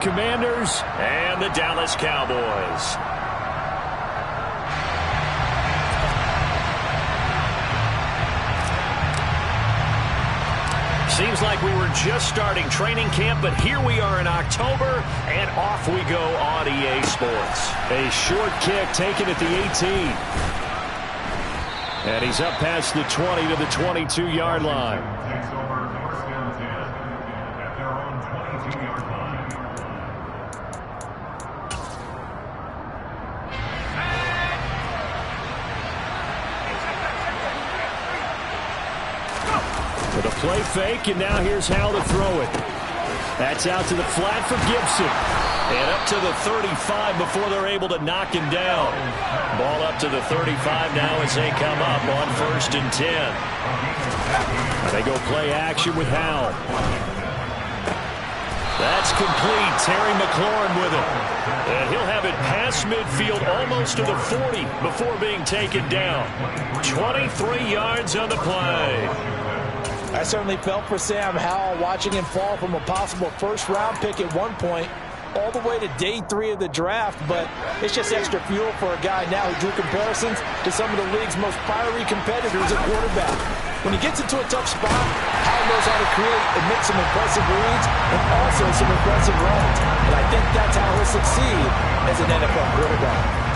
Commanders and the Dallas Cowboys. Seems like we were just starting training camp, but here we are in October, and off we go on EA Sports. A short kick taken at the 18. And he's up past the 20 to the 22-yard line. With a play fake, and now here's how to throw it. That's out to the flat for Gibson. And up to the 35 before they're able to knock him down. Ball up to the 35 now as they come up on 1st and 10. And they go play action with Howell. That's complete. Terry McLaurin with it. And he'll have it past midfield almost to the 40 before being taken down. 23 yards on the play. I certainly felt for Sam Howell watching him fall from a possible first-round pick at one point all the way to day 3 of the draft, but it's just extra fuel for a guy now who drew comparisons to some of the league's most fiery competitors at quarterback. When he gets into a tough spot, Howell knows how to create and make some impressive reads and also some impressive runs, and I think that's how he'll succeed as an NFL quarterback.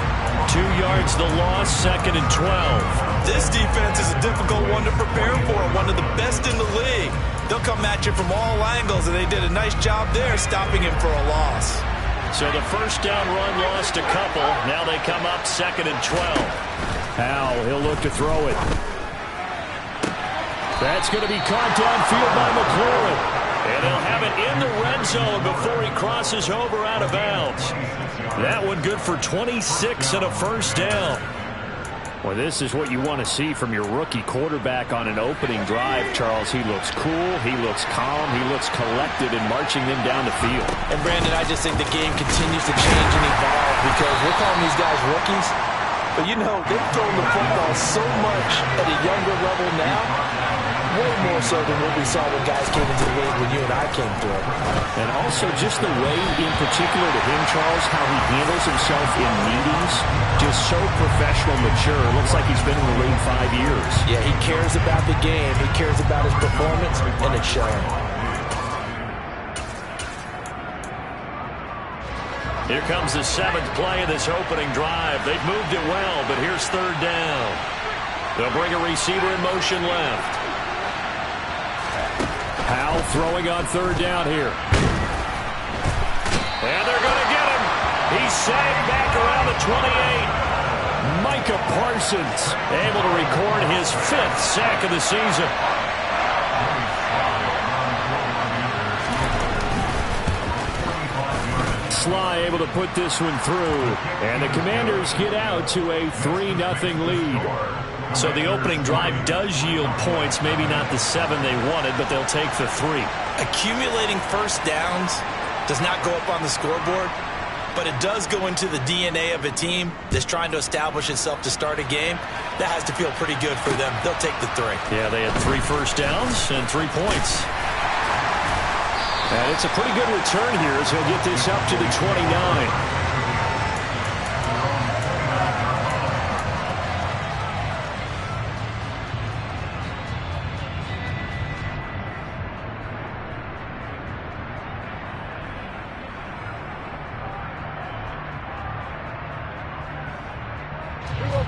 2 yards the loss, 2nd and 12. This defense is a difficult one to prepare for, one of the best in the league. They'll come at you from all angles, and they did a nice job there stopping him for a loss. So the first down run lost a couple. Now they come up 2nd and 12. Howell, he'll look to throw it. That's going to be caught downfield by McLaurin. And they'll have it in the red zone before he crosses over out of bounds. That one good for 26 and a first down. Well, this is what you want to see from your rookie quarterback on an opening drive, Charles. He looks cool, he looks calm, he looks collected in marching them down the field. And, Brandon, I just think the game continues to change and evolve because we're calling these guys rookies. But, you know, they've thrown the football so much at a younger level now, way more so than what we saw when guys came into the league when you and I came through. And also just the way, in particular to him, Charles, how he handles himself in meetings, just so professional, mature. Looks like he's been in the league 5 years. Yeah, he cares about the game. He cares about his performance, and it's showing. Here comes the 7th play of this opening drive. They've moved it well, but here's 3rd down. They'll bring a receiver in motion left. Howell throwing on 3rd down here. And they're going to get him. He's sagged back around the 28. Micah Parsons able to record his 5th sack of the season. Sly able to put this one through. And the Commanders get out to a 3-0 lead. So the opening drive does yield points, maybe not the 7 they wanted, but they'll take the 3. Accumulating first downs does not go up on the scoreboard, but it does go into the DNA of a team that's trying to establish itself to start a game. That has to feel pretty good for them. They'll take the 3. Yeah, they had 3 first downs and 3 points. And it's a pretty good return here as he'll get this up to the 29.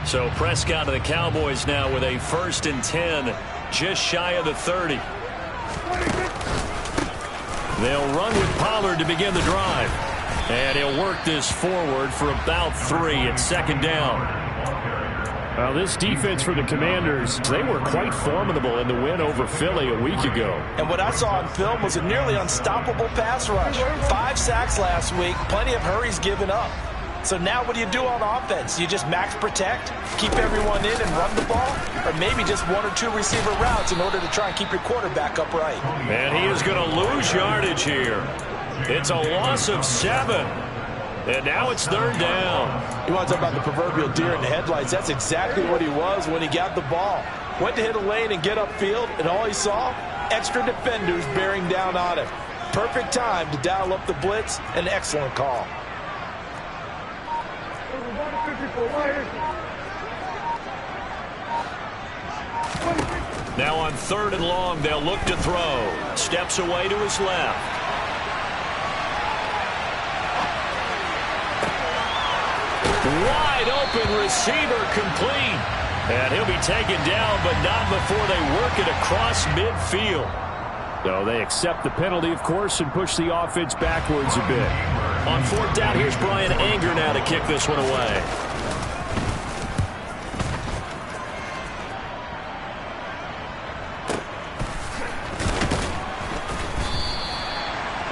So Prescott of the Cowboys now with a 1st and 10, just shy of the 30. They'll run with Pollard to begin the drive. And he'll work this forward for about 3 at 2nd down. Well, this defense for the Commanders, they were quite formidable in the win over Philly a week ago. And what I saw on film was a nearly unstoppable pass rush. 5 sacks last week, plenty of hurries given up. So now what do you do on offense? You just max protect, keep everyone in and run the ball, or maybe just 1 or 2 receiver routes in order to try and keep your quarterback upright. And he is going to lose yardage here. It's a loss of 7. And now it's 3rd down. You want to talk about the proverbial deer in the headlights. That's exactly what he was when he got the ball. Went to hit a lane and get upfield, and all he saw, extra defenders bearing down on him. Perfect time to dial up the blitz. An excellent call. Now on 3rd and long, they'll look to throw. Steps away to his left. Wide open receiver complete. And he'll be taken down, but not before they work it across midfield. So they accept the penalty, of course, and push the offense backwards a bit. On 4th down, here's Brian Anger now to kick this one away.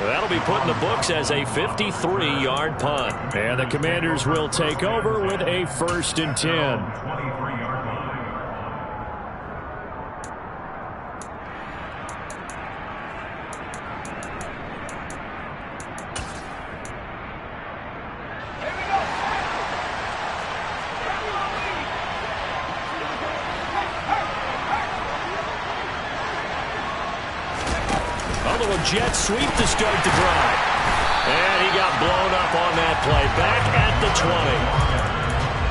That'll be put in the books as a 53-yard punt. And the Commanders will take over with a 1st and 10. Jet sweep to start the drive. And he got blown up on that play. Back at the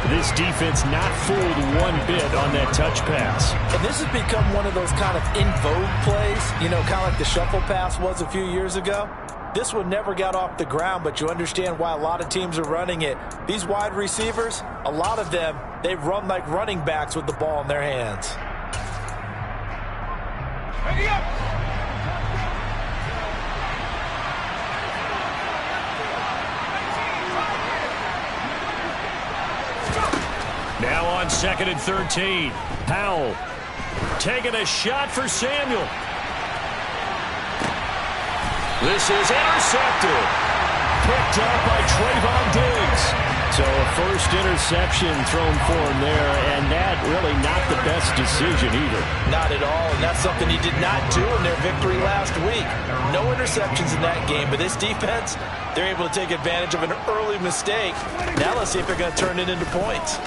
20. This defense not fooled one bit on that touch pass. And this has become one of those kind of in vogue plays, you know, kind of like the shuffle pass was a few years ago. This one never got off the ground, but you understand why a lot of teams are running it. These wide receivers, a lot of them, they run like running backs with the ball in their hands. Ready up! Now on 2nd and 13. Powell taking a shot for Samuel. This is intercepted. Picked up by Trayvon Diggs. So a first interception thrown for him there, and that really not the best decision either. Not at all, and that's something he did not do in their victory last week. No interceptions in that game, but this defense, they're able to take advantage of an early mistake. Now let's see if they're going to turn it into points.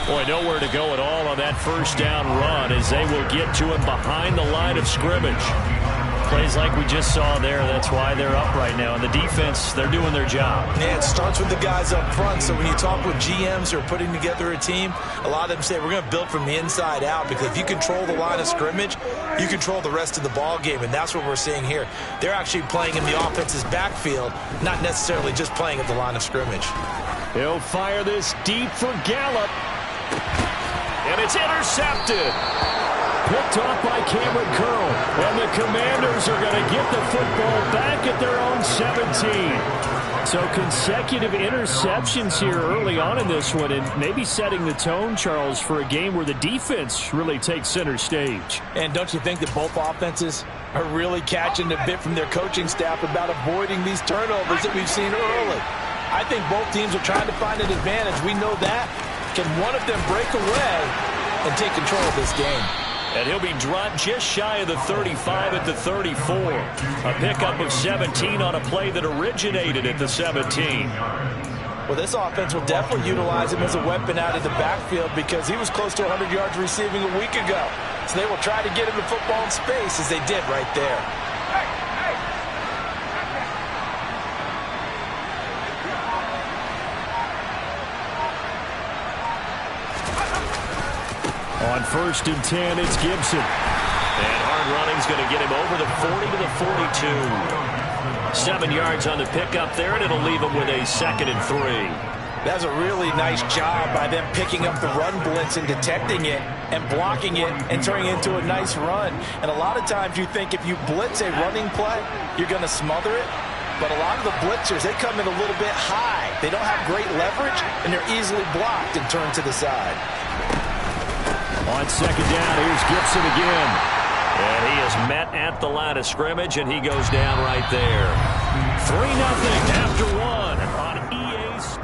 Boy, nowhere to go at all on that first down run as they will get to him behind the line of scrimmage. Plays like we just saw there, that's why they're up right now. And the defense, they're doing their job. Yeah, it starts with the guys up front. So when you talk with GMs who are putting together a team, a lot of them say we're going to build from the inside out, because if you control the line of scrimmage, you control the rest of the ball game, and that's what we're seeing here. They're actually playing in the offense's backfield, not necessarily just playing at the line of scrimmage. He'll fire this deep for Gallup. And it's intercepted. Picked off by Cameron Curl. And the Commanders are going to get the football back at their own 17. So consecutive interceptions here early on in this one, and maybe setting the tone, Charles, for a game where the defense really takes center stage. And don't you think that both offenses are really catching a bit from their coaching staff about avoiding these turnovers that we've seen early? I think both teams are trying to find an advantage. We know that. Can one of them break away and take control of this game? And he'll be dropped just shy of the 35 at the 34. A pickup of 17 on a play that originated at the 17. Well, this offense will definitely utilize him as a weapon out of the backfield, because he was close to 100 yards receiving a week ago. So they will try to get him the football in space, as they did right there. On 1st and 10, it's Gibson. And hard running's going to get him over the 40 to the 42. 7 yards on the pickup there, and it'll leave him with a 2nd and 3. That's a really nice job by them picking up the run blitz and detecting it and blocking it and turning it into a nice run. And a lot of times you think if you blitz a running play, you're going to smother it. But a lot of the blitzers, they come in a little bit high. They don't have great leverage, and they're easily blocked and turned to the side. On 2nd down, here's Gibson again. And he is met at the line of scrimmage, and he goes down right there. 3-0 after one on EA's.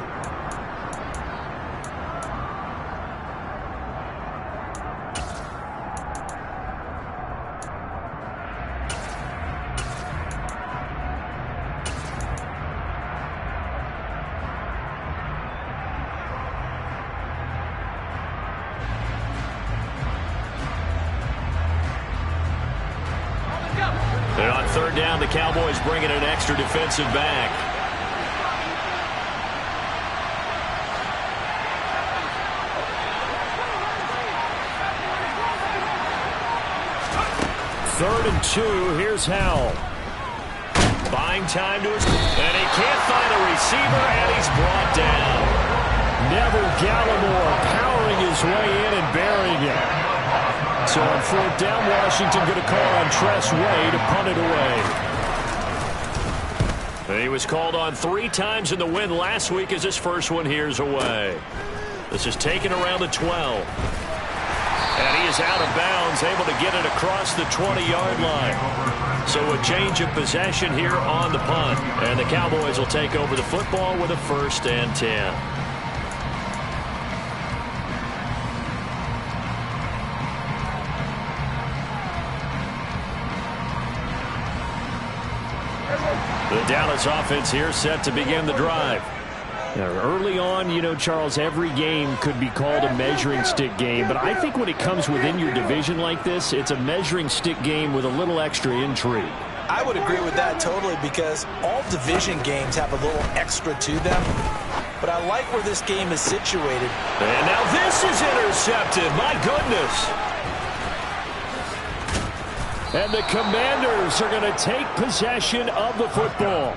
third down, the Cowboys bringing an extra defensive back. Third and 2. Here's Howell. Buying time to his... And he can't find a receiver, and he's brought down. Neville Gallimore powering his way in and burying it. So on fourth down, Washington going to call on Tress Way to punt it away. He was called on 3 times in the win last week as his first one here's away. This is taken around the 12. And he is out of bounds, able to get it across the 20-yard line. So a change of possession here on the punt. And the Cowboys will take over the football with a 1st and 10. The Dallas offense here set to begin the drive. Now, early on, you know, Charles, every game could be called a measuring stick game. But I think when it comes within your division like this, it's a measuring stick game with a little extra intrigue. I would agree with that totally because all division games have a little extra to them. But I like where this game is situated. And now this is intercepted. My goodness. And the Commanders are going to take possession of the football.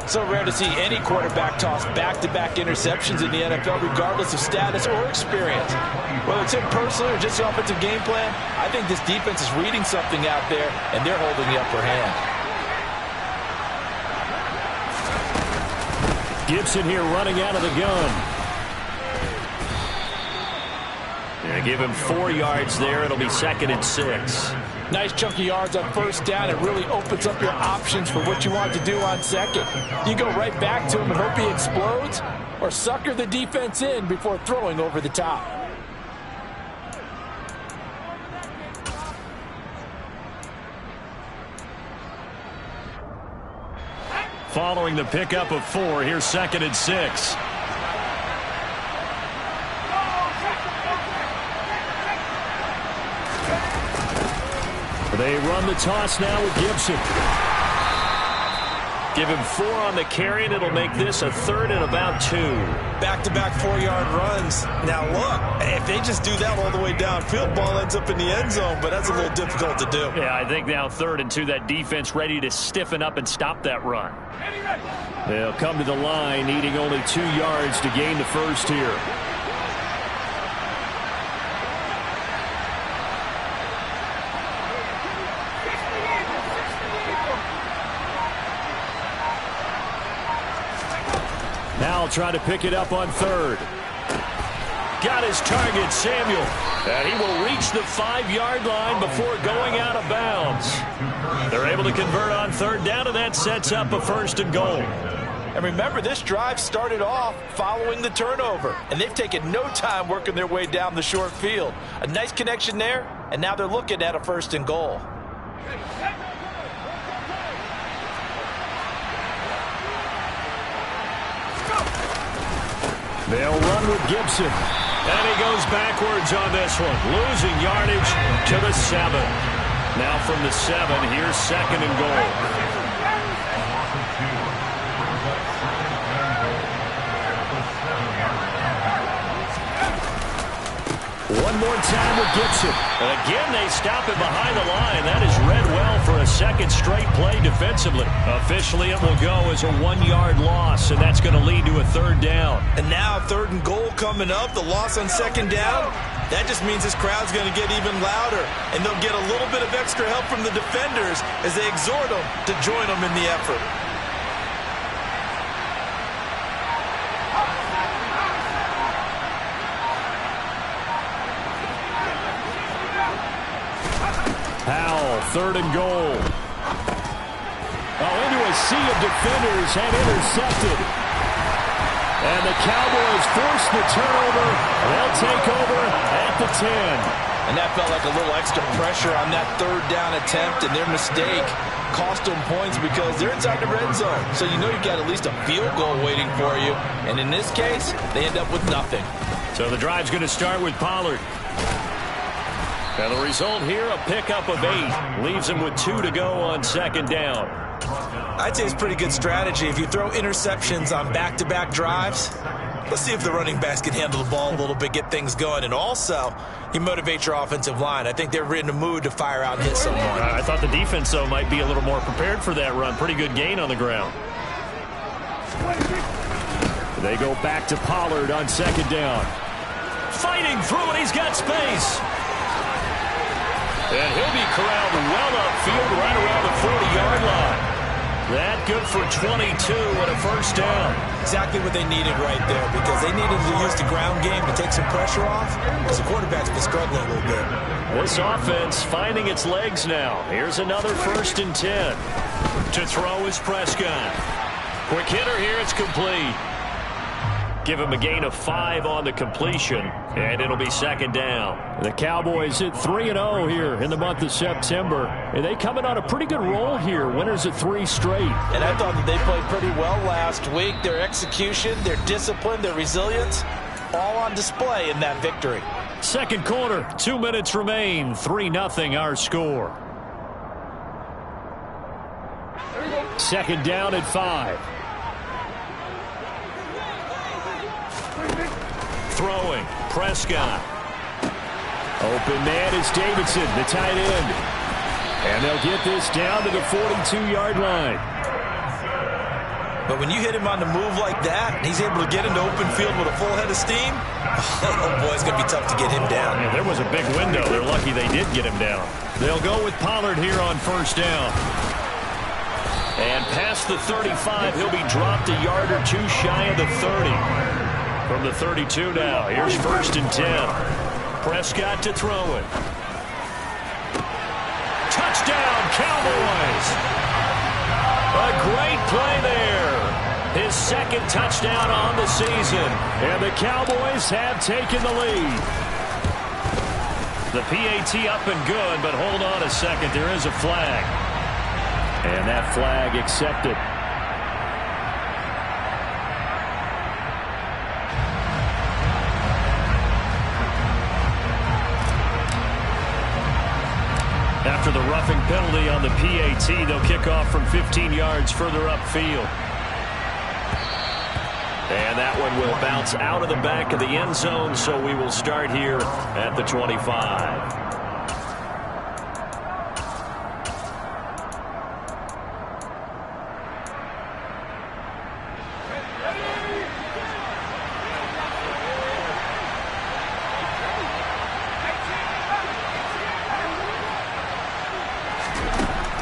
So rare to see any quarterback toss back-to-back interceptions in the NFL, regardless of status or experience. Whether it's him personally or just the offensive game plan, I think this defense is reading something out there, and they're holding the upper hand. Gibson here running out of the gun. And give him 4 yards there. It'll be 2nd and 6. Nice chunky yards on first down. It really opens up your options for what you want to do on second. You go right back to him and hope he explodes, or sucker the defense in before throwing over the top. Following the pickup of 4, here's 2nd and 6. They run the toss now with Gibson. Give him 4 on the carry, and it'll make this a 3rd and about 2. Back-to-back 4-yard runs. Now, look, if they just do that all the way downfield, ball ends up in the end zone, but that's a little difficult to do. Yeah, I think now 3rd and 2, that defense ready to stiffen up and stop that run. They'll come to the line, needing only 2 yards to gain the first here. Now try to pick it up on 3rd. Got his target, Samuel. And he will reach the 5-yard line before going out of bounds. They're able to convert on 3rd down, and that sets up a 1st and goal. And remember, this drive started off following the turnover, and they've taken no time working their way down the short field. A nice connection there, and now they're looking at a 1st and goal. They'll run with Gibson. And he goes backwards on this one. Losing yardage to the 7. Now from the 7, here's 2nd and goal. One more time with Gibson. And again, they stop it behind the line. That is read well for a 2nd straight play defensively. Officially, it will go as a 1-yard loss, and that's going to lead to a 3rd down. And now 3rd and goal coming up. The loss on 2nd down. That just means this crowd's going to get even louder, and they'll get a little bit of extra help from the defenders as they exhort them to join them in the effort. Howell, 3rd and goal. Oh, into a sea of defenders and intercepted. And the Cowboys force the turnover. They'll take over at the 10. And that felt like a little extra pressure on that 3rd down attempt, and their mistake cost them points because they're inside the red zone. So you know you've got at least a field goal waiting for you. And in this case, they end up with nothing. So the drive's going to start with Pollard. And the result here, a pickup of 8. Leaves him with 2 to go on second down. I'd say it's pretty good strategy. If you throw interceptions on back-to-back drives, let's see if the running backs can handle the ball a little bit, get things going. And also, you motivate your offensive line. I think they're in a mood to fire out and hit someone. I thought the defense, though, might be a little more prepared for that run. Pretty good gain on the ground. They go back to Pollard on second down. Fighting through, and he's got space. And he'll be corralled well upfield right around the 40-yard line. That good for 22 and a first down. Exactly what they needed right there, because they needed to use the ground game to take some pressure off, because the quarterback's been struggling a little bit. This offense finding its legs now. Here's another 1st and 10. To throw is Prescott. Quick hitter here, it's complete. Give him a gain of 5 on the completion, and it'll be second down. The Cowboys hit 3-0 here in the month of September, and they coming on a pretty good roll here. Winners of 3 straight. And I thought that they played pretty well last week. Their execution, their discipline, their resilience, all on display in that victory. Second quarter, 2 minutes remain. 3-0 our score. Second down at 5. Throwing, Prescott. Open man is Davidson, the tight end. And they'll get this down to the 42-yard line. But when you hit him on the move like that, and he's able to get into open field with a full head of steam, oh boy, it's going to be tough to get him down. Yeah, there was a big window. They're lucky they did get him down. They'll go with Pollard here on first down. And past the 35, he'll be dropped a yard or 2 shy of the 30. From the 32 now, here's 1st and 10. Prescott to throw it. Touchdown, Cowboys! A great play there. His 2nd touchdown on the season. And the Cowboys have taken the lead. The PAT up and good, but hold on a second. There is a flag. And that flag accepted. After the roughing penalty on the PAT, they'll kick off from 15 yards further upfield. And that one will bounce out of the back of the end zone, so we will start here at the 25.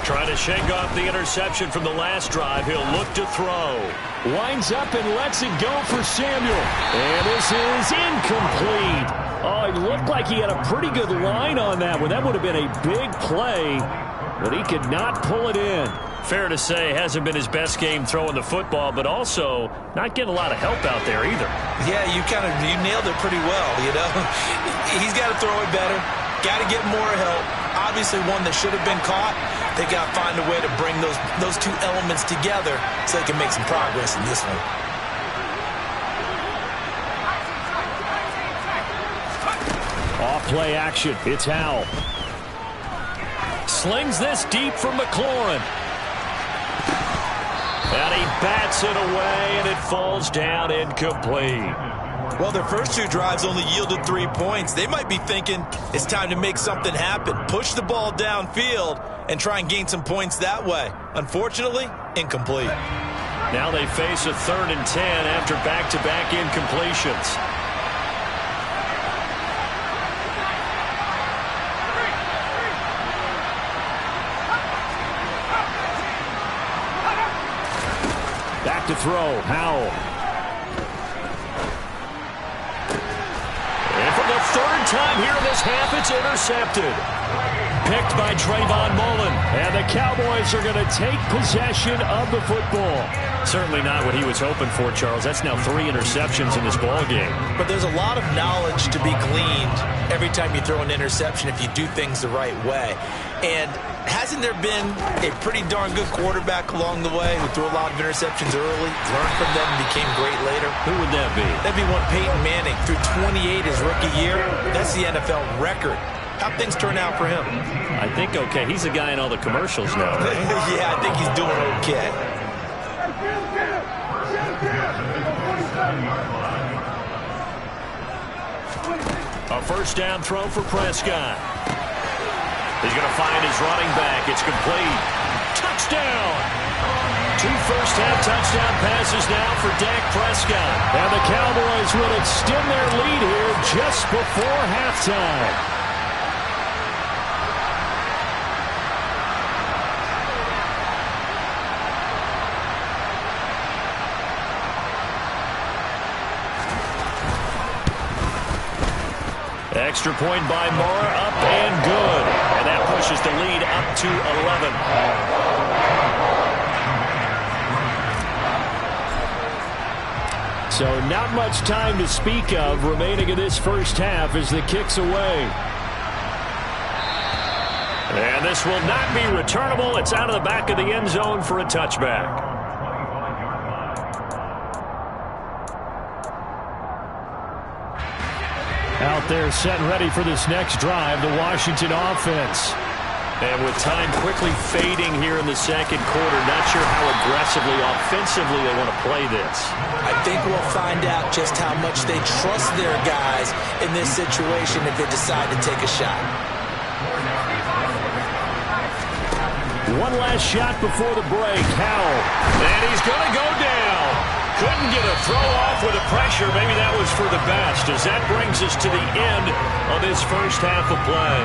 Trying to shake off the interception from the last drive. He'll look to throw. Winds up and lets it go for Samuel. And this is incomplete. Oh, it looked like he had a pretty good line on that one. That would have been a big play, but he could not pull it in. Fair to say, hasn't been his best game throwing the football, but also not getting a lot of help out there either. Yeah, you nailed it pretty well, you know. He's got to throw it better. Got to get more help. Obviously one that should have been caught. They got to find a way to bring those 2 elements together so they can make some progress in this one. Off play action. It's Howell. Slings this deep for McLaurin. And he bats it away, and it falls down incomplete. Well, their first 2 drives only yielded 3 points. They might be thinking it's time to make something happen. Push the ball downfield and try and gain some points that way. Unfortunately, incomplete. Now they face a 3rd and 10 after back-to-back incompletions. Back to throw, Howell. And for the 3rd time here in this half, it's intercepted. Picked by Trayvon Mullen. And the Cowboys are going to take possession of the football. Certainly not what he was hoping for, Charles. That's now 3 interceptions in this ball game. But there's a lot of knowledge to be gleaned every time you throw an interception if you do things the right way. And hasn't there been a pretty darn good quarterback along the way who threw a lot of interceptions early, learned from them, and became great later? Who would that be? That'd be one Peyton Manning. Threw 28 his rookie year. That's the NFL record How'd things turn out for him? I think okay. He's a guy in all the commercials now, right? Yeah, I think he's doing okay. A first down throw for Prescott. He's going to find his running back. It's complete. Touchdown! 2 first-half touchdown passes now for Dak Prescott. And the Cowboys will extend their lead here just before halftime. Extra point by Moore, up and good. And that pushes the lead up to 11. So not much time to speak of remaining in this first half as the kick's away. And this will not be returnable. It's out of the back of the end zone for a touchback. Out there set and ready for this next drive, the Washington offense. And with time quickly fading here in the second quarter, not sure how aggressively, offensively they want to play this. I think we'll find out just how much they trust their guys in this situation if they decide to take a shot. One last shot before the break. Howell. And he's going to go down. Couldn't get a throw off with the pressure. Maybe that was for the best, as that brings us to the end of this first half of play.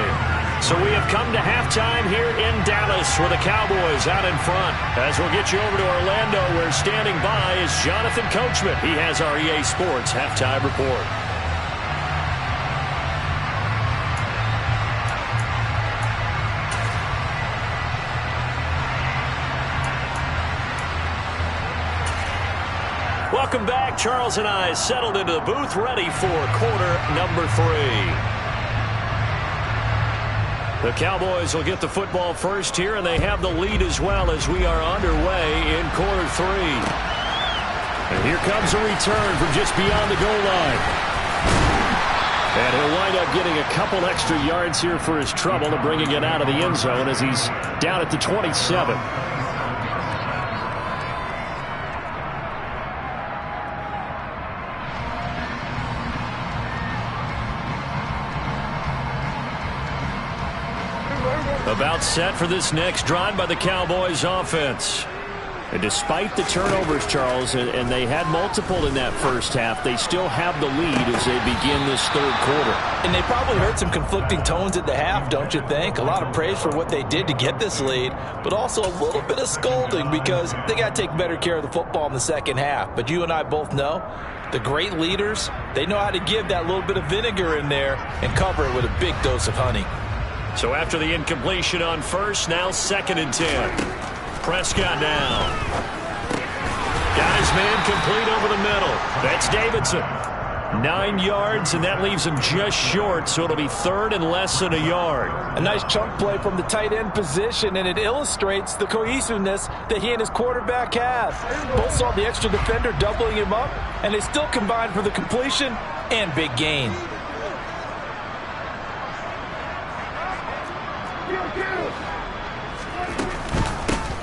So we have come to halftime here in Dallas with the Cowboys out in front. As we'll get you over to Orlando, where standing by is Jonathan Coachman. He has our EA Sports halftime report. Welcome back. Charles and I settled into the booth, ready for quarter number 3. The Cowboys will get the football first here, and they have the lead as well as we are underway in quarter 3. And here comes a return from just beyond the goal line. And he'll wind up getting a couple extra yards here for his trouble and bringing it out of the end zone as he's down at the 27. About set for this next drive by the Cowboys offense. And despite the turnovers, Charles, and they had multiple in that first half, they still have the lead as they begin this third quarter. And they probably heard some conflicting tones at the half, don't you think? A lot of praise for what they did to get this lead, but also a little bit of scolding because they got to take better care of the football in the second half. But you and I both know the great leaders, they know how to give that little bit of vinegar in there and cover it with a big dose of honey. So after the incompletion on first, now 2nd and 10. Prescott now. Got his man complete over the middle. That's Davidson. 9 yards, and that leaves him just short, so it'll be 3rd and less than a yard. A nice chunk play from the tight end position, and it illustrates the cohesiveness that he and his quarterback have. Both saw the extra defender doubling him up, and they still combined for the completion and big gain.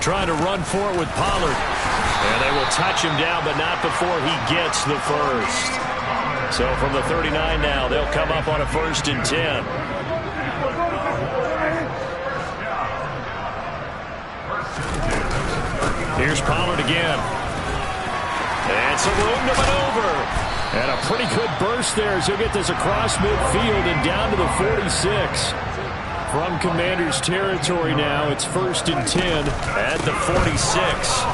Trying to run for it with Pollard. And they will touch him down, but not before he gets the first. So from the 39 now, they'll come up on a 1st and 10. Here's Pollard again. And some room to maneuver. And a pretty good burst there as he'll get this across midfield and down to the 46. From Commander's territory now, it's 1st and 10 at the 46.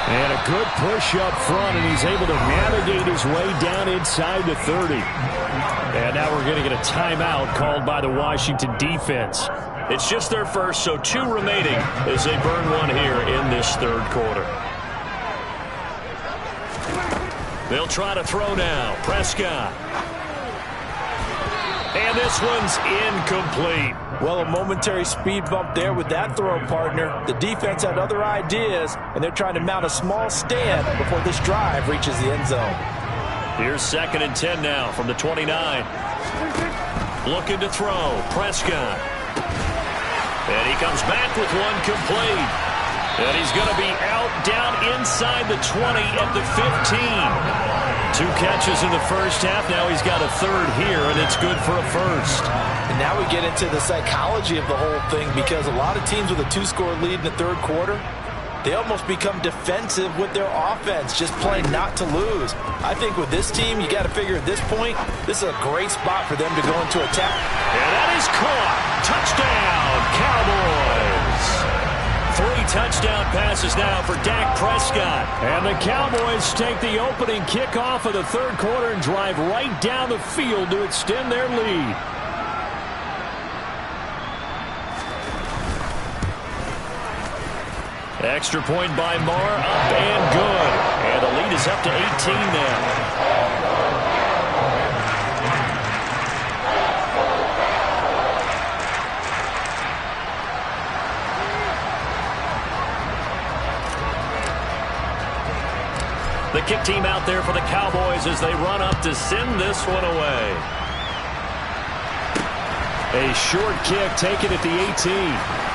And a good push up front, and he's able to navigate his way down inside the 30. And now we're going to get a timeout called by the Washington defense. It's just their first, so 2 remaining as they burn one here in this third quarter. They'll try to throw now. Prescott. And this one's incomplete. Well, a momentary speed bump there with that throw, partner. The defense had other ideas, and they're trying to mount a small stand before this drive reaches the end zone. Here's 2nd and 10 now from the 29. Looking to throw. Prescott. And he comes back with one complete. And he's going to be out down inside the 20 at the 15. 2 catches in the first half. Now he's got a third here, and it's good for a first. And now we get into the psychology of the whole thing, because a lot of teams with a 2-score lead in the third quarter, they almost become defensive with their offense, just playing not to lose. I think with this team, you got to figure at this point, this is a great spot for them to go into attack. And that is caught. Touchdown, Cowboys. 3 touchdown passes now for Dak Prescott. And the Cowboys take the opening kickoff of the third quarter and drive right down the field to extend their lead. Extra point by Marr, up and good. And the lead is up to 18 now. The kick team out there for the Cowboys as they run up to send this one away. A short kick taken at the 18.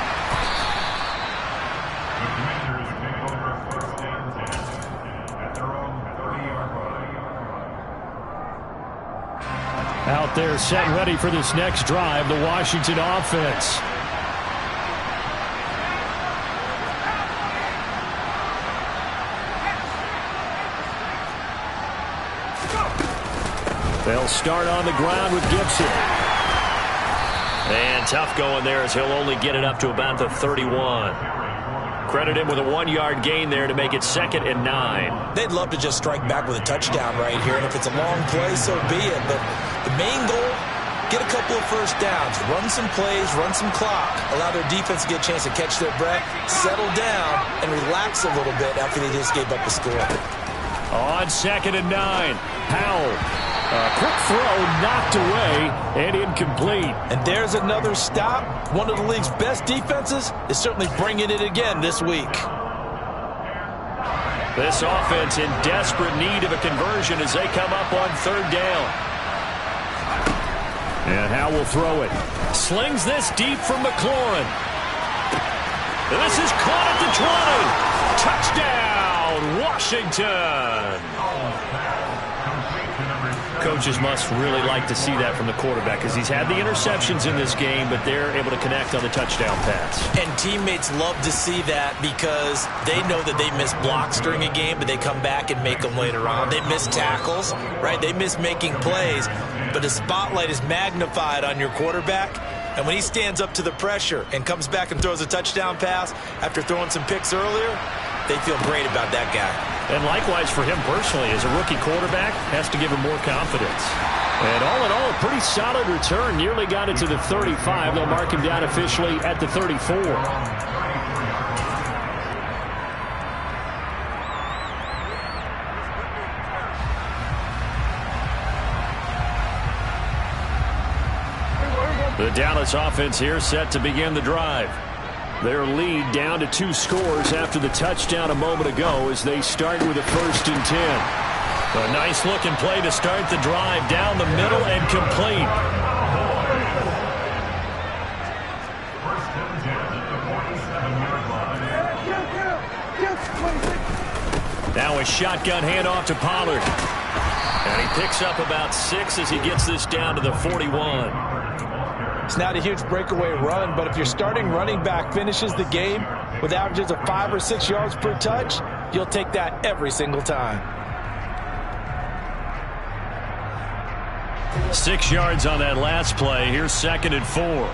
Out there set ready for this next drive, the Washington offense. They'll start on the ground with Gibson. And tough going there as he'll only get it up to about the 31. Credit him with a 1-yard gain there to make it 2nd and 9. They'd love to just strike back with a touchdown right here, and if it's a long play, so be it. But the main goal, get a couple of first downs, run some plays, run some clock, allow their defense to get a chance to catch their breath, settle down, and relax a little bit after they just gave up a score. On 2nd and 9, Powell. A quick throw knocked away and incomplete. And there's another stop. One of the league's best defenses is certainly bringing it again this week. This offense in desperate need of a conversion as they come up on 3rd down. And Howe will throw it. Slings this deep from McLaurin. This is caught at the 20. Touchdown, Washington. Coaches must really like to see that from the quarterback because he's had the interceptions in this game, but they're able to connect on the touchdown pass. And teammates love to see that because they know that they miss blocks during a game, but they come back and make them later on. They miss tackles, right? They miss making plays, but the spotlight is magnified on your quarterback. And when he stands up to the pressure and comes back and throws a touchdown pass after throwing some picks earlier, they feel great about that guy. And likewise for him personally, as a rookie quarterback, has to give him more confidence. And all in all, a pretty solid return. Nearly got it to the 35. They'll mark him down officially at the 34. The Dallas offense here set to begin the drive. Their lead down to 2 scores after the touchdown a moment ago as they start with a 1st and 10. A nice-looking play to start the drive down the middle and complete. Now a shotgun handoff to Pollard. And he picks up about 6 as he gets this down to the 41. It's not a huge breakaway run, but if your starting running back finishes the game with averages of 5 or 6 yards per touch, you'll take that every single time. 6 yards on that last play. Here's 2nd and 4.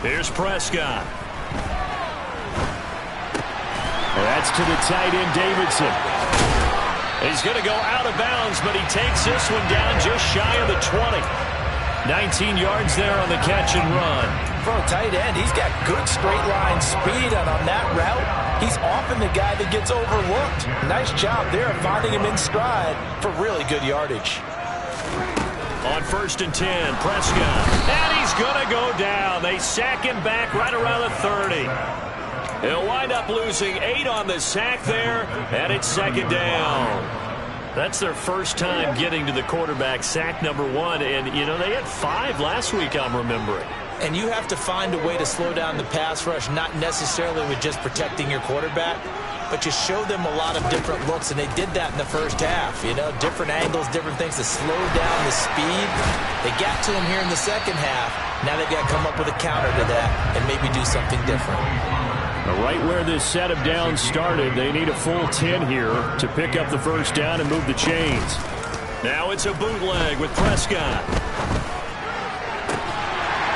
Here's Prescott. That's to the tight end, Davidson. He's going to go out of bounds, but he takes this one down just shy of the 20. 19 yards there on the catch and run. For a tight end, he's got good straight line speed, and on that route, he's often the guy that gets overlooked. Nice job there of finding him in stride for really good yardage. On 1st and 10, Prescott. And he's going to go down. They sack him back right around the 30. He'll wind up losing 8 on the sack there, and it's 2nd down. That's their first time getting to the quarterback, sack number 1. And, you know, they had 5 last week, I'm remembering. And you have to find a way to slow down the pass rush, not necessarily with just protecting your quarterback, but you show them a lot of different looks, and they did that in the first half. You know, different angles, different things to slow down the speed. They got to him here in the second half. Now they've got to come up with a counter to that and maybe do something different. Right where this set of downs started, they need a full 10 here to pick up the first down and move the chains. Now it's a bootleg with Prescott.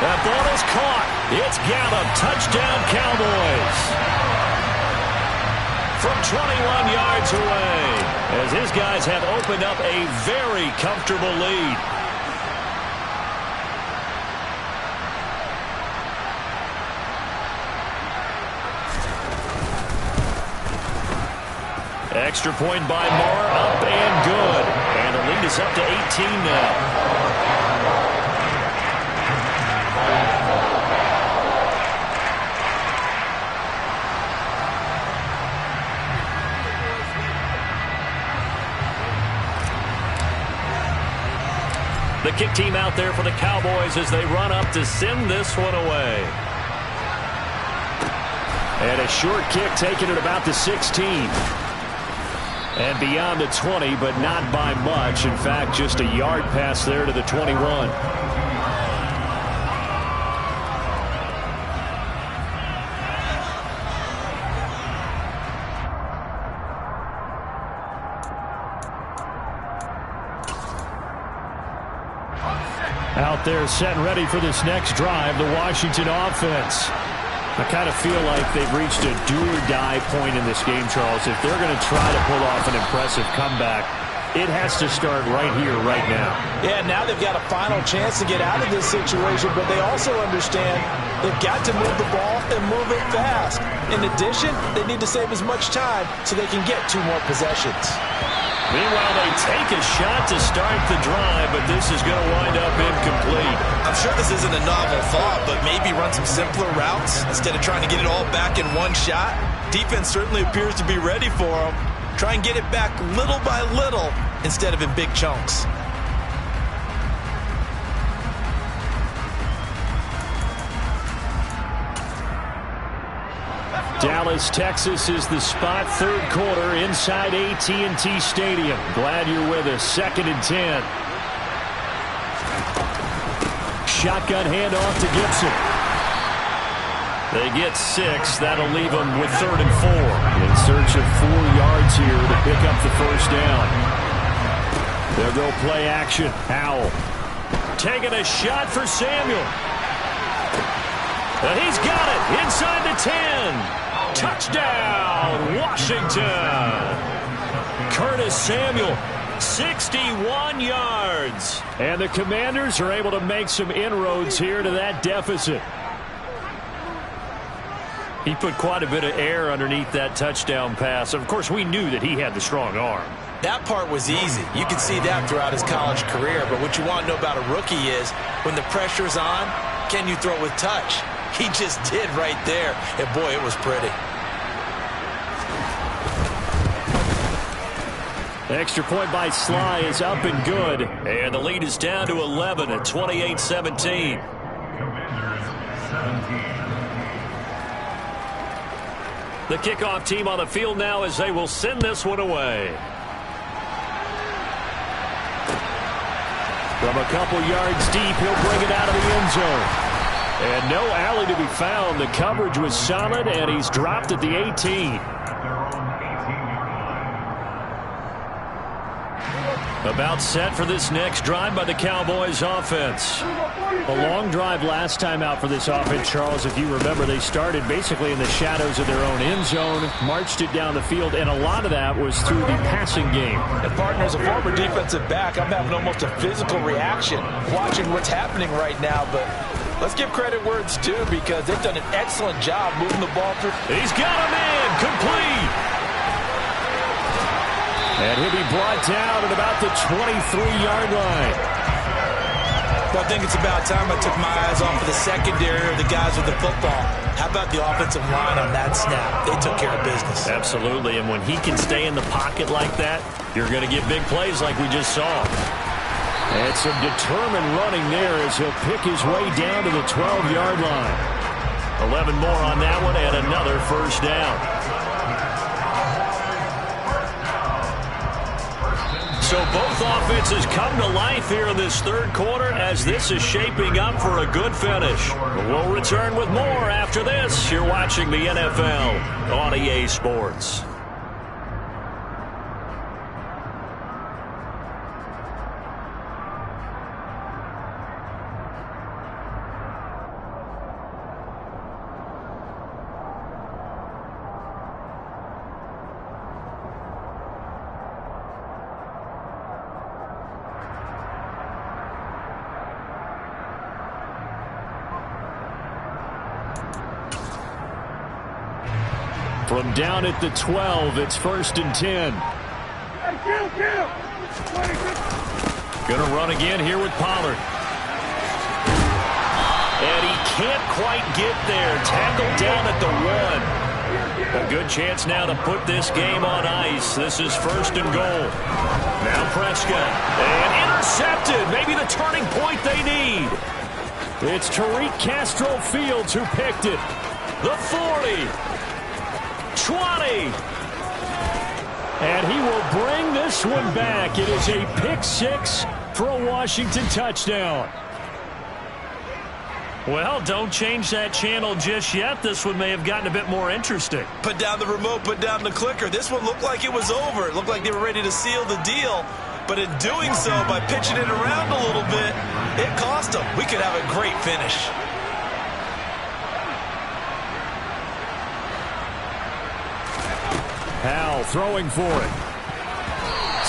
That ball is caught. It's Gallup. Touchdown, Cowboys. From 21 yards away, as his guys have opened up a very comfortable lead. Extra point by Moore, up and good. And the lead is up to 18 now. The kick team out there for the Cowboys as they run up to send this one away. And a short kick taken at about the 16. And beyond the 20, but not by much. In fact, just a yard pass there to the 21. Out there set and ready for this next drive, the Washington offense. I kind of feel like they've reached a do-or-die point in this game, Charles. If they're going to try to pull off an impressive comeback, it has to start right here, right now. Yeah, now they've got a final chance to get out of this situation, but they also understand they've got to move the ball and move it fast. In addition, they need to save as much time so they can get 2 more possessions. Meanwhile, they take a shot to start the drive, but this is going to wind up incomplete. I'm sure this isn't a novel thought, but maybe run some simpler routes instead of trying to get it all back in one shot. Defense certainly appears to be ready for them. Try and get it back little by little instead of in big chunks. Dallas, Texas is the spot, third quarter inside AT&T Stadium. Glad you're with us. 2nd and 10. Shotgun handoff to Gibson. They get 6. That'll leave them with 3rd and 4. In search of 4 yards here to pick up the first down. They'll go play action. Howell taking a shot for Samuel. And he's got it inside the 10. Touchdown, Washington. Curtis Samuel, 61 yards. And the Commanders are able to make some inroads here to that deficit. He put quite a bit of air underneath that touchdown pass. Of course, we knew that he had the strong arm. That part was easy. You can see that throughout his college career. But what you want to know about a rookie is when the pressure's on, can you throw with touch? He just did right there. And, boy, it was pretty. Extra point by Sly is up and good. And the lead is down to 11 at 28-17. The kickoff team on the field now as they will send this one away. From a couple yards deep, he'll bring it out of the end zone. And no alley to be found. The coverage was solid, and he's dropped at the 18. About set for this next drive by the Cowboys offense. A long drive last time out for this offense, Charles. If you remember, they started basically in the shadows of their own end zone, marched it down the field, and a lot of that was through the passing game. And partner, as a former defensive back, I'm having almost a physical reaction watching what's happening right now, but let's give credit where it's due because they've done an excellent job moving the ball through. He's got a man complete. And he'll be brought down at about the 23-yard line. Well, I think it's about time I took my eyes off of the secondary or the guys with the football. How about the offensive line on that snap? They took care of business. Absolutely, and when he can stay in the pocket like that, you're going to get big plays like we just saw. And some determined running there as he'll pick his way down to the 12-yard line. 11 more on that one and another first down. So both offenses come to life here in this third quarter as this is shaping up for a good finish. We'll return with more after this. You're watching the NFL on EA Sports. From down at the 12, it's 1st and 10. Gonna run again here with Pollard. And he can't quite get there. Tackled down at the 1. A good chance now to put this game on ice. This is 1st and goal. Now Prescott. And intercepted. Maybe the turning point they need. It's Tariq Castro-Fields who picked it. The 40. 20. And he will bring this one back. It is a pick six for a Washington touchdown. Well, don't change that channel just yet. This one may have gotten a bit more interesting. Put down the remote, put down the clicker. This one looked like it was over. It looked like they were ready to seal the deal. But in doing so, by pitching it around a little bit, it cost them. We could have a great finish. Howell throwing for it.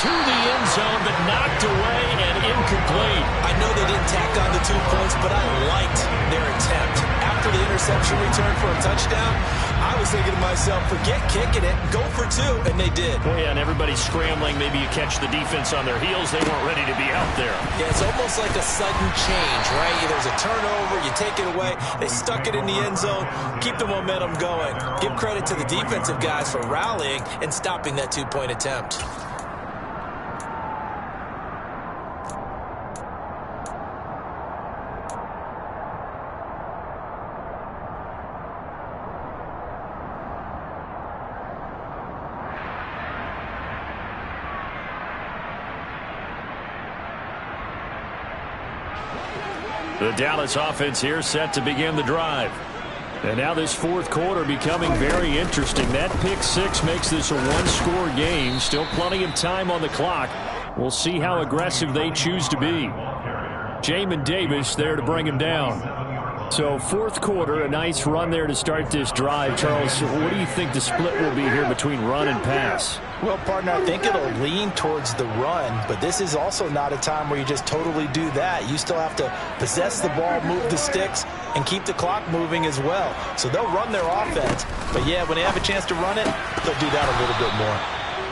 To the end zone, but knocked away and incomplete. I know they didn't tack on the 2 points, but I liked their attempt. After the interception return for a touchdown, I was thinking to myself, forget kicking it, go for 2, and they did. Well, yeah, and everybody's scrambling. Maybe you catch the defense on their heels. They weren't ready to be out there. Yeah, it's almost like a sudden change, right? There's a turnover, you take it away. They stuck it in the end zone, keep the momentum going. Give credit to the defensive guys for rallying and stopping that 2-point attempt. The Dallas offense here set to begin the drive. And now this fourth quarter becoming very interesting. That pick six makes this a one-score game. Still plenty of time on the clock. We'll see how aggressive they choose to be. Jamin Davis there to bring him down. So fourth quarter, a nice run there to start this drive. Charles, what do you think the split will be here between run and pass? Well, partner, I think it'll lean towards the run, but this is also not a time where you just totally do that. You still have to possess the ball, move the sticks, and keep the clock moving as well. So they'll run their offense, but yeah, when they have a chance to run it, they'll do that a little bit more.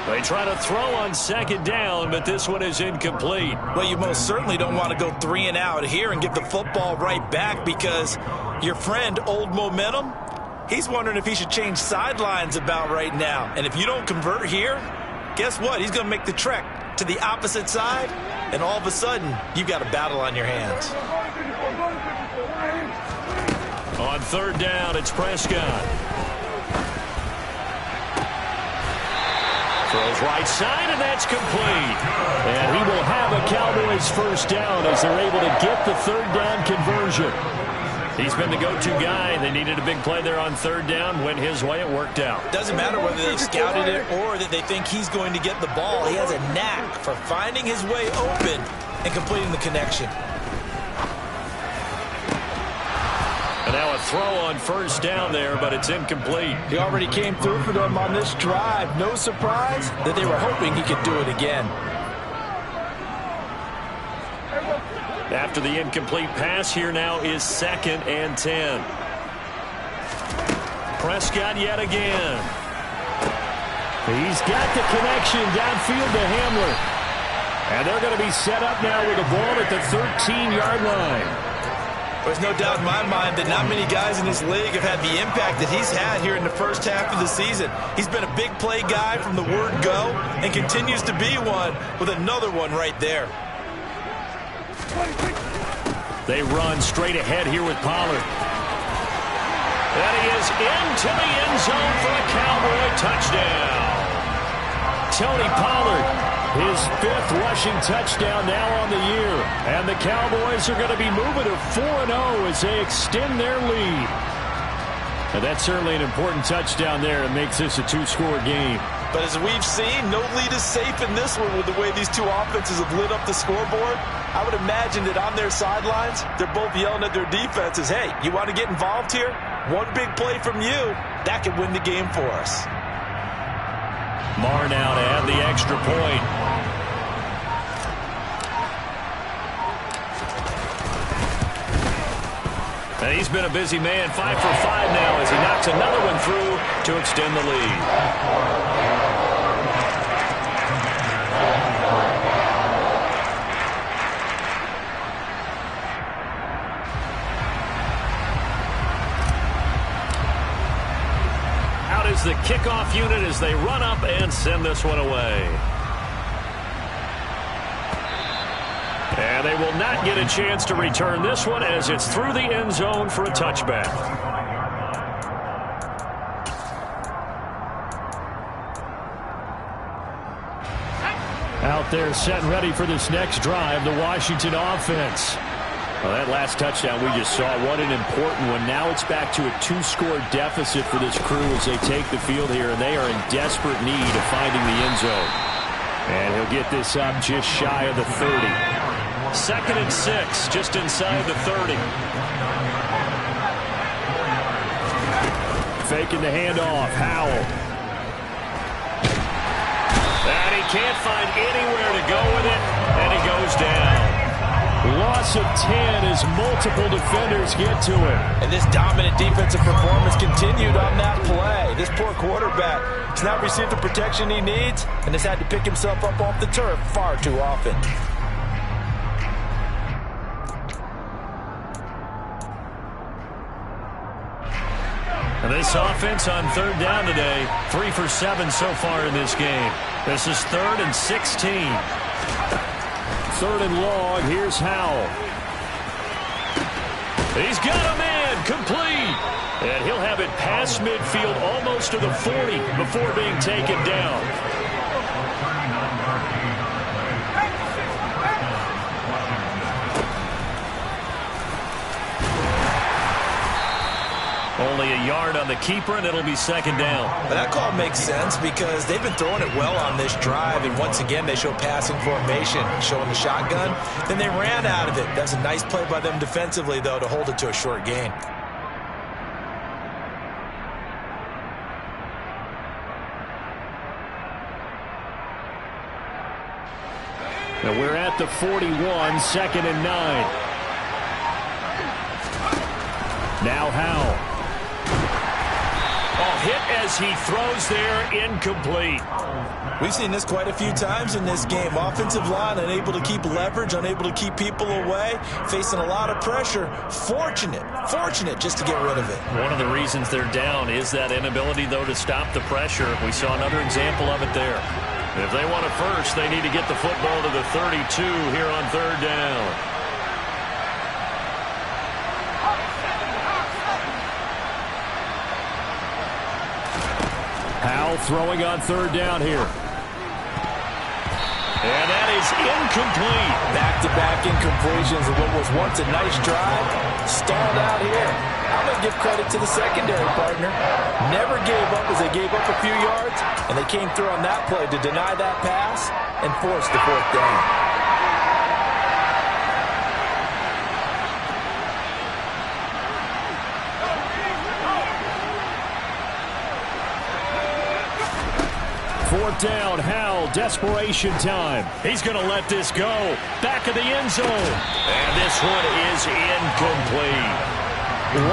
They try to throw on second down, but this one is incomplete. Well, you most certainly don't want to go 3 and out here and give the football right back because your friend, Old Momentum, he's wondering if he should change sidelines about right now. And if you don't convert here, guess what? He's going to make the trek to the opposite side, and all of a sudden, you've got a battle on your hands. On third down, it's Prescott. Throws right side, and that's complete. And he will have a Cowboys first down as they're able to get the third down conversion. He's been the go-to guy. They needed a big play there on third down. Went his way. It worked out. Doesn't matter whether they've scouted it or that they think he's going to get the ball. He has a knack for finding his way open and completing the connection. And now a throw on first down there, but it's incomplete. He already came through for them on this drive. No surprise that they were hoping he could do it again. After the incomplete pass, here now is 2nd and 10. Prescott yet again. He's got the connection downfield to Hamler. And they're going to be set up now with the ball at the 13-yard line. There's no doubt in my mind that not many guys in this league have had the impact that he's had here in the first half of the season. He's been a big play guy from the word go and continues to be one with another one right there. They run straight ahead here with Pollard. And he is into the end zone for a Cowboy touchdown. Tony Pollard, his 5th rushing touchdown now on the year. And the Cowboys are going to be moving to 4-0 as they extend their lead. And that's certainly an important touchdown there. It makes this a 2-score game. But as we've seen, no lead is safe in this one with the way these two offenses have lit up the scoreboard. I would imagine that on their sidelines, they're both yelling at their defenses, hey, you want to get involved here? One big play from you, that could win the game for us. Marr now to add the extra point. And he's been a busy man, 5 for 5 now as he knocks another one through to extend the lead. Out is the kickoff unit as they run up and send this one away. And they will not get a chance to return this one as it's through the end zone for a touchback. Out there set and ready for this next drive, the Washington offense. Well, that last touchdown we just saw, what an important one. Now it's back to a 2-score deficit for this crew as they take the field here, and they are in desperate need of finding the end zone. And he'll get this up just shy of the 30. 2nd and 6, just inside the 30. Faking the handoff, Howell. And he can't find anywhere to go with it, and he goes down. Loss of 10 as multiple defenders get to him. And this dominant defensive performance continued on that play. This poor quarterback has not received the protection he needs and has had to pick himself up off the turf far too often. And this offense on 3rd down today, 3 for 7 so far in this game. This is 3rd and 16. 3rd and long, here's Howell. He's got a man, complete. And he'll have it past midfield almost to the 40 before being taken down. Only a yard on the keeper, and it'll be 2nd down. But that call makes sense because they've been throwing it well on this drive, and once again they show passing formation, showing the shotgun. Then they ran out of it. That's a nice play by them defensively, though, to hold it to a short gain. Now we're at the 41, 2nd and 9. Now Howell. Hit as he throws there, incomplete. We've seen this quite a few times in this game. Offensive line unable to keep leverage, unable to keep people away, facing a lot of pressure. Fortunate just to get rid of it. One of the reasons they're down is that inability, though, to stop the pressure. We saw another example of it there. If they want it first, they need to get the football to the 32 here on 3rd down. Howell throwing on 3rd down here. And that is incomplete. Back-to-back incompletions of what was once a nice drive. Stalled out here. I'm going to give credit to the secondary partner. Never gave up as they gave up a few yards, and they came through on that play to deny that pass and force the 4th down. Fourth down, Howell, desperation time. He's going to let this go. Back of the end zone. And this one is incomplete.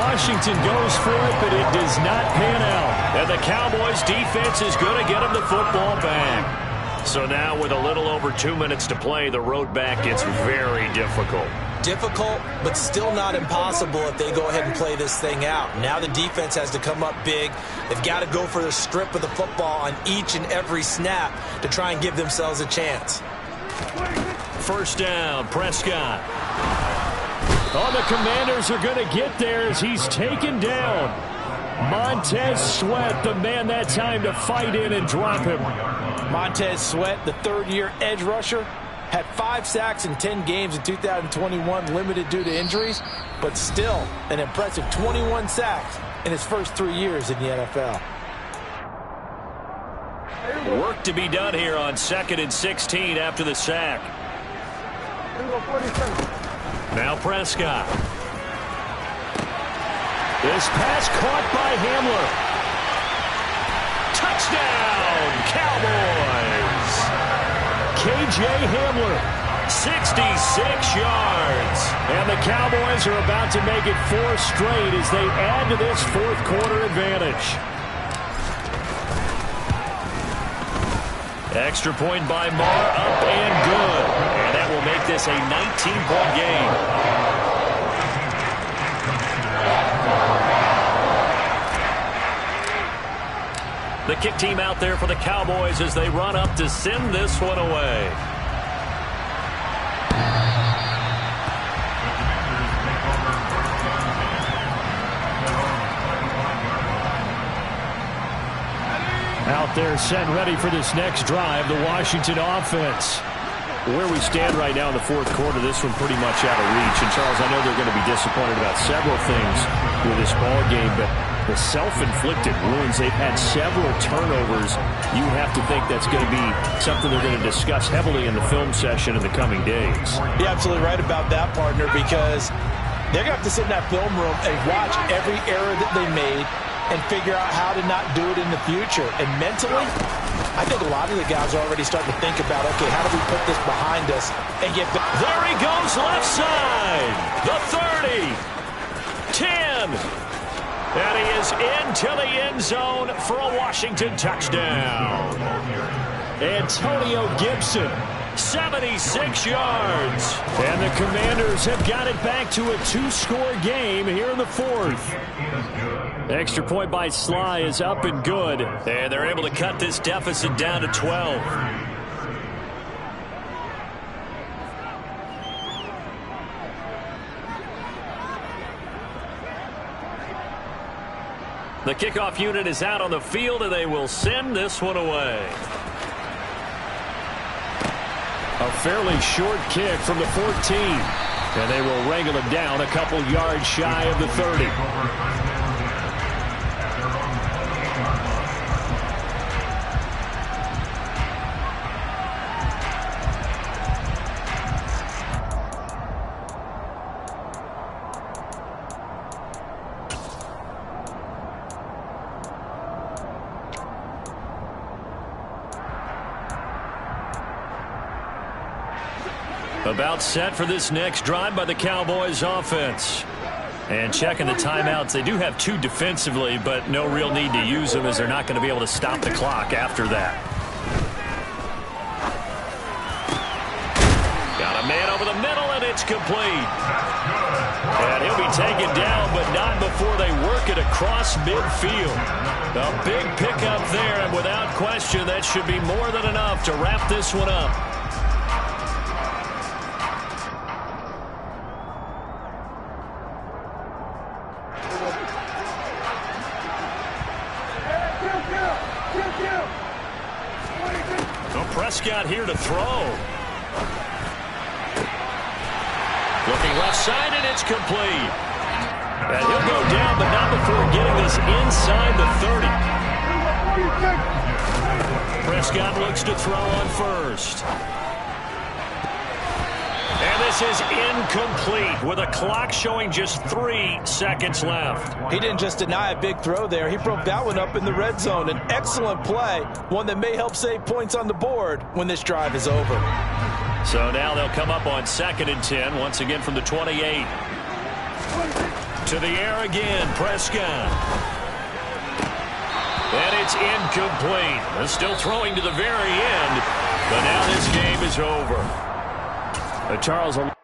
Washington goes for it, but it does not pan out. And the Cowboys defense is going to get him the football back. So now with a little over 2 minutes to play, the road back gets very difficult. Difficult, but still not impossible if they go ahead and play this thing out. Now the defense has to come up big. They've got to go for the strip of the football on each and every snap to try and give themselves a chance. First down, Prescott. Oh, the Commanders are going to get there as he's taken down. Montez Sweat, the man that time to fight in and drop him. Montez Sweat, the third-year edge rusher, had 5 sacks in 10 games in 2021, limited due to injuries, but still an impressive 21 sacks in his first 3 years in the NFL. Work to be done here on 2nd and 16 after the sack. Now Prescott. This pass caught by Hamler. Touchdown, Cowboys! K.J. Hamler. 66 yards. And the Cowboys are about to make it 4 straight as they add to this fourth quarter advantage. Extra point by Marr, up and good. And that will make this a 19-point game. The kick team out there for the Cowboys as they run up to send this one away. Out there set and ready for this next drive, the Washington offense. Where we stand right now in the fourth quarter, this one pretty much out of reach. And, Charles, I know they're going to be disappointed about several things with this ball game, but the self-inflicted wounds, they've had several turnovers. You have to think that's going to be something they're going to discuss heavily in the film session in the coming days. You're absolutely right about that, partner, because they're going to have to sit in that film room and watch every error that they made and figure out how to not do it in the future. And mentally, I think a lot of the guys are already starting to think about, okay, how do we put this behind us and get back? There he goes, left side. The 30. 10. And he is into the end zone for a Washington touchdown. Antonio Gibson. 76 yards. And the Commanders have got it back to a 2-score game here in the fourth. Extra point by Sly is up and good. And they're able to cut this deficit down to 12. The kickoff unit is out on the field, and they will send this one away. A fairly short kick from the 14. And they will wrangle him down a couple yards shy of the 30. About set for this next drive by the Cowboys offense. And checking the timeouts. They do have 2 defensively, but no real need to use them as they're not going to be able to stop the clock after that. Got a man over the middle, and it's complete. And he'll be taken down, but not before they work it across midfield. A big pickup there, and without question, that should be more than enough to wrap this one up. Prescott here to throw. Looking left side, and it's complete. And he'll go down, but not before getting this inside the 30. Prescott looks to throw on first. And this is incomplete with a clock showing just 3 seconds left. He didn't just deny a big throw there. He broke that one up in the red zone. An excellent play, one that may help save points on the board when this drive is over. So now they'll come up on 2nd and 10, once again from the 28. To the air again, Prescott. And it's incomplete. They're still throwing to the very end. But now this game is over. Charles...